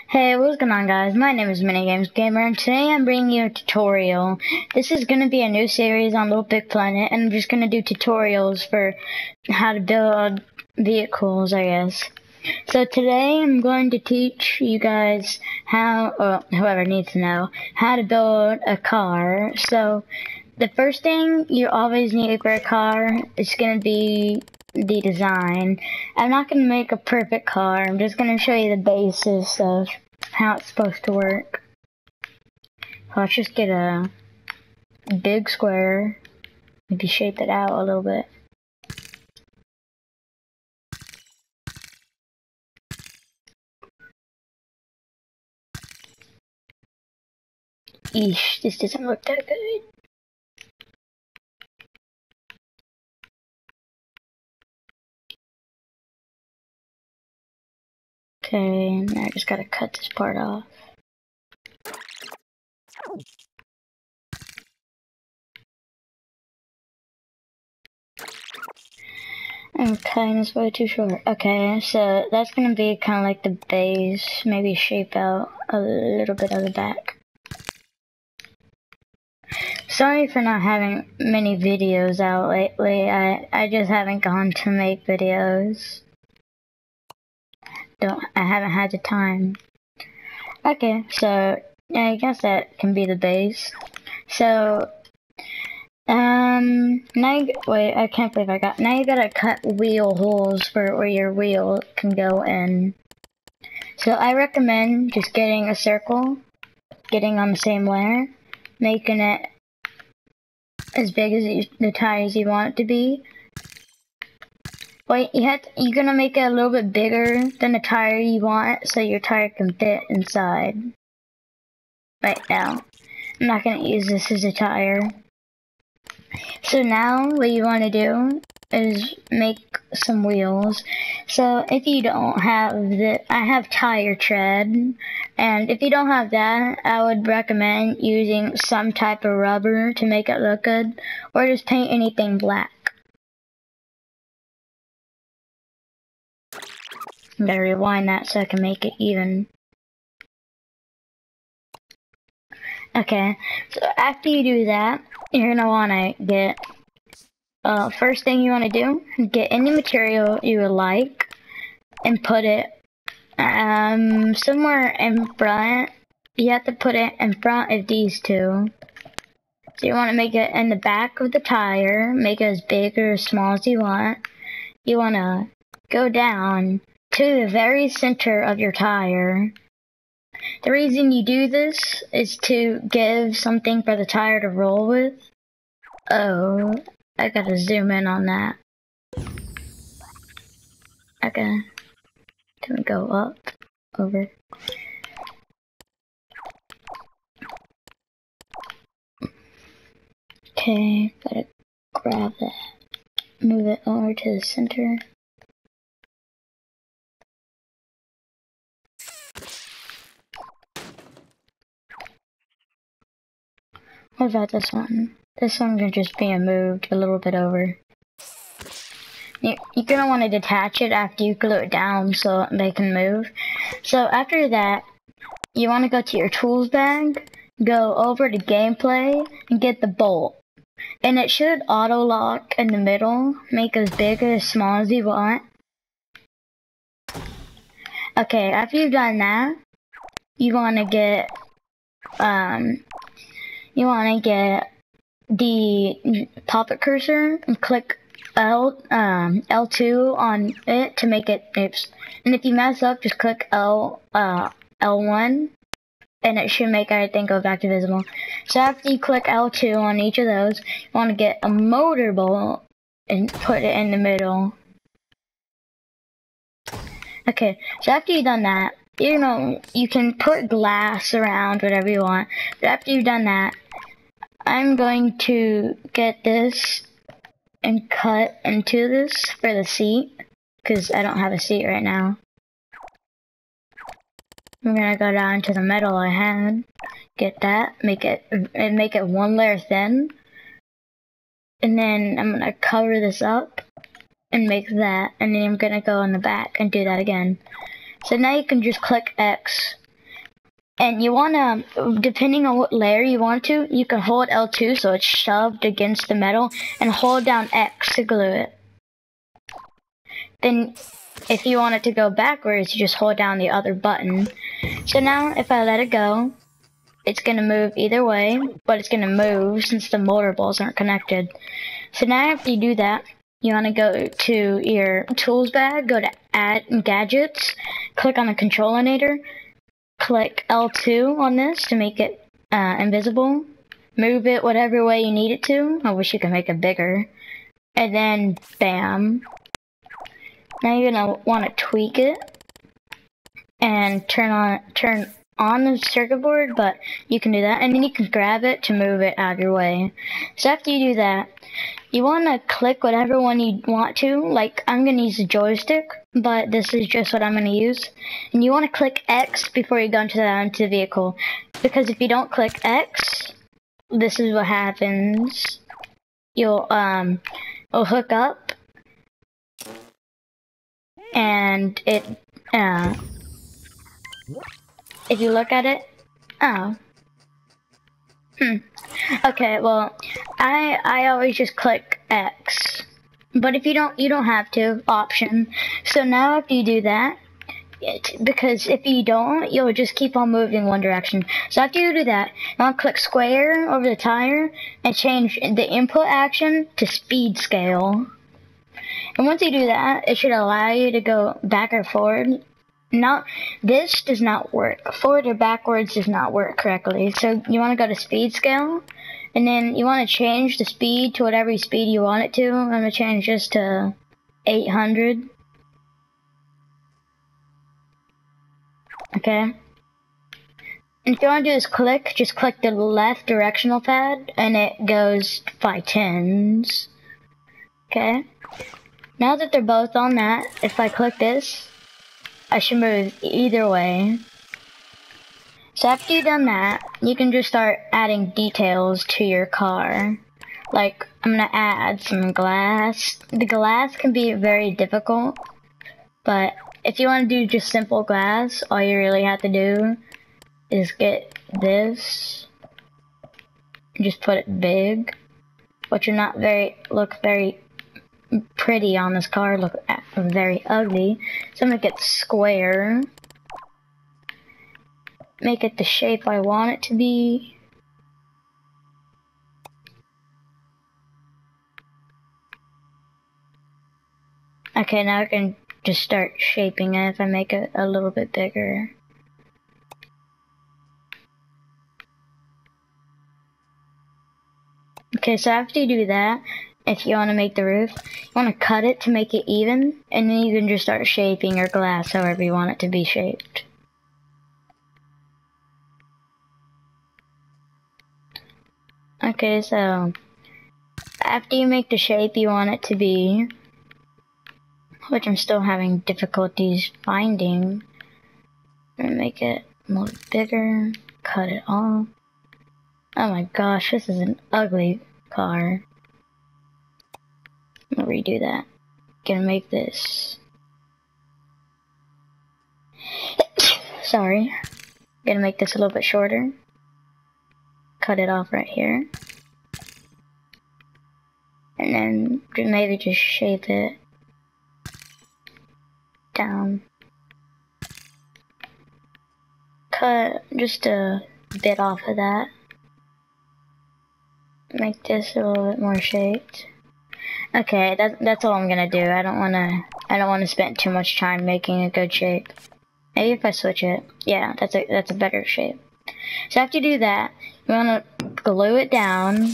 Hey, what's going on, guys? My name is Minigames Gamer, and today I'm bringing you a tutorial. This is going to be a new series on LittleBigPlanet, and I'm just going to do tutorials for how to build vehicles, I guess. So today I'm going to teach you guys how, or whoever needs to know, how to build a car. So the first thing you always need for a car is going to be the design. I'm not going to make a perfect car, I'm just going to show you the basis of how it's supposed to work. So let's just get a big square, maybe shape it out a little bit. Eesh, this doesn't look that good. Okay, and I just gotta cut this part off. I'm cutting this way too short. Okay, so that's gonna be kind of like the base. Maybe shape out a little bit of the back. Sorry for not having many videos out lately. I just haven't gone to make videos. I haven't had the time. Okay, so I guess that can be the base. So now wait, I can't believe now you gotta cut wheel holes for where your wheel can go in. So I recommend just getting a circle, getting on the same layer, making it as big as the tires you want it to be. Wait, you're gonna make it a little bit bigger than the tire you want, so your tire can fit inside. Right now, I'm not gonna use this as a tire. So now, what you want to do is make some wheels. So if you don't have I have tire tread, and if you don't have that, I would recommend using some type of rubber to make it look good, or just paint anything black. I'm gonna rewind that so I can make it even. Okay, so after you do that, you're gonna wanna get, first thing you wanna do, get any material you would like, and put it, somewhere in front. You have to put it in front of these two. So you wanna make it in the back of the tire, make it as big or as small as you want. You wanna go down to the very center of your tire. The reason you do this is to give something for the tire to roll with. Oh, I gotta zoom in on that. Okay. Can we go up? Over. Okay, gotta grab that. Move it over to the center. What about this one? This one can just be moved a little bit over. You're gonna want to detach it after you glue it down so they can move. So after that, you want to go to your tools bag, go over to gameplay, and get the bolt. And it should auto lock in the middle, make as big or as small as you want. Okay, after you've done that, you want to get the pop-it cursor and click L2 on it to make it, oops. And if you mess up, just click L1 and it should make everything go back to visible. So after you click L2 on each of those, you want to get a motor bolt and put it in the middle. Okay, so after you've done that, you can put glass around whatever you want. But after you've done that, I'm going to get this and cut into this for the seat, because I don't have a seat right now. I'm gonna go down to the metal I had, get that, make it one layer thin, and then I'm gonna cover this up and make that, and then I'm gonna go in the back and do that again. So now you can just click X And you wanna, depending on what layer you want to, you can hold L2 so it's shoved against the metal, and hold down X to glue it. Then, if you want it to go backwards, you just hold down the other button. So now, if I let it go, it's gonna move either way, but it's gonna move since the motor balls aren't connected. So now after you do that, you wanna go to your tools bag, go to add gadgets, click on the controlinator, click L2 on this to make it invisible. Move it whatever way you need it to. I wish you could make it bigger. And then, bam. Now you're gonna want to tweak it and turn on the circuit board, but you can do that, and then you can grab it to move it out of your way. So after you do that, you want to click whatever one you want to. Like, I'm going to use the joystick, but this is just what I'm going to use. And you want to click X before you go into the vehicle, because if you don't click X, this is what happens. You'll hook up, and it if you look at it, okay, well, I always just click X, but if you don't have to, option. So now if you do that, because if you don't, you'll just keep on moving one direction. So after you do that, you want to click square over the tire and change the input action to speed scale. And once you do that, it should allow you to go back or forward. Now, this does not work. Forward or backwards does not work correctly. So you want to go to speed scale, and then you want to change the speed to whatever speed you want it to. I'm going to change this to 800. Okay. And if you want to do this click, just click the left directional pad, and it goes by tens. Okay. Now that they're both on that, if I click this, I should move either way. So after you've done that, you can just start adding details to your car. Like, I'm gonna add some glass. The glass can be very difficult, but if you want to do just simple glass, all you really have to do is get this and just put it big, which will not look very pretty on this car, look very ugly. So I'm gonna get square, make it the shape I want it to be. Okay, now I can just start shaping it if I make it a little bit bigger. Okay, so after you do that, if you want to make the roof, you want to cut it to make it even, and then you can just start shaping your glass however you want it to be shaped. Okay, so after you make the shape you want it to be, which I'm still having difficulties finding, I'm gonna make it a little bigger, cut it off. Oh my gosh, this is an ugly car. I'm gonna redo that. Gonna make this. Sorry. Gonna make this a little bit shorter. Cut it off right here. And then maybe just shape it down. Cut just a bit off of that. Make this a little bit more shaped. Okay, that's all I'm gonna do. I don't wanna spend too much time making a good shape. Maybe if I switch it, yeah, that's a better shape. So after you do that, you wanna glue it down.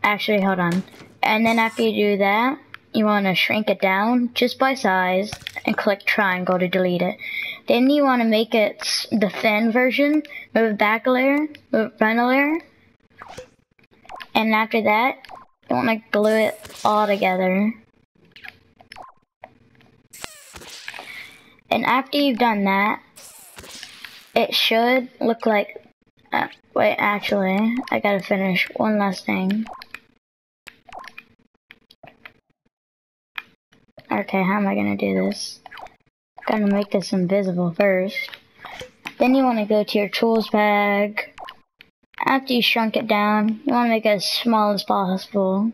Actually, hold on. And then after you do that, you wanna shrink it down just by size and click triangle to delete it. Then you wanna make it the thin version. Move back a layer, move front a layer. And after that, you want to glue it all together. And after you've done that, it should look like... wait, actually, I gotta finish one last thing. Okay, how am I gonna do this? I'm gonna make this invisible first. Then you want to go to your tools bag. After you shrunk it down, you want to make it as small as possible.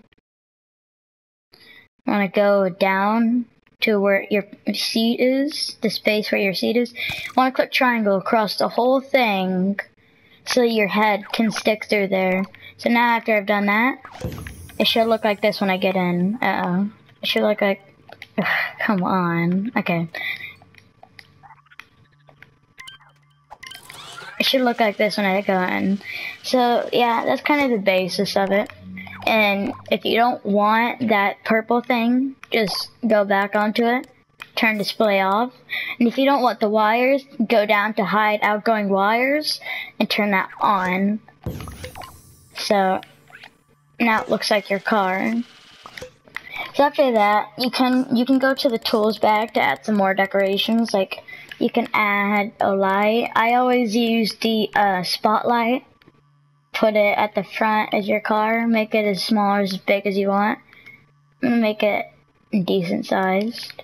You want to go down to where your seat is, the space where your seat is. You want to click triangle across the whole thing so your head can stick through there. So now after I've done that, it should look like this when I get in. It should look like... Ugh, come on. Okay. It should look like this when I go in. So yeah, that's kind of the basis of it. And if you don't want that purple thing, just go back onto it, turn display off. And if you don't want the wires, go down to hide outgoing wires and turn that on. So now it looks like your car. So after that, you can go to the tools bag to add some more decorations. Like you can add a light. I always use the spotlight. Put it at the front of your car. Make it as small or as big as you want. I'm gonna make it decent sized.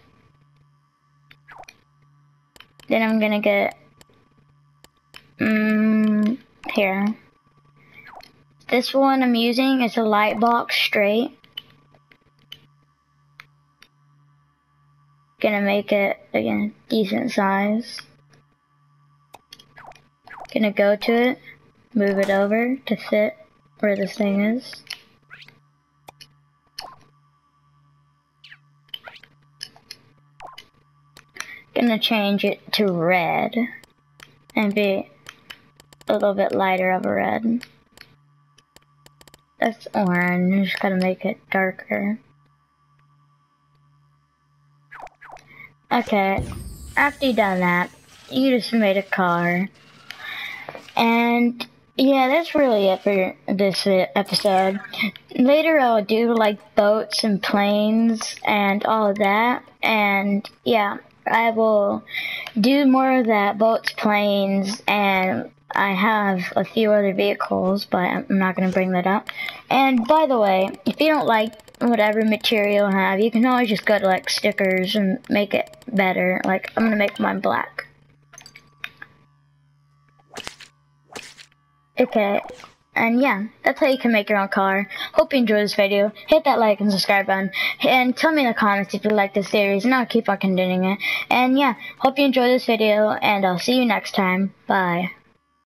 Then I'm gonna get here. This one I'm using is a light box straight. Gonna make it again decent size. Gonna go to it, move it over to fit where this thing is. Gonna change it to red and be a little bit lighter of a red. That's orange, gotta make it darker. Okay, after you've done that, you just made a car. And yeah, that's really it for this episode. Later I'll do like boats and planes and all of that. And yeah, I will do more of that, boats, planes, and I have a few other vehicles, but I'm not going to bring that up. And by the way, if you don't like whatever material I have, you can always just go to like stickers and make it better. Like I'm gonna make mine black. Okay, and yeah, that's how you can make your own car. Hope you enjoyed this video. Hit that like and subscribe button, and tell me in the comments if you like this series, and I'll keep on continuing it. And yeah, hope you enjoyed this video, and I'll see you next time. Bye.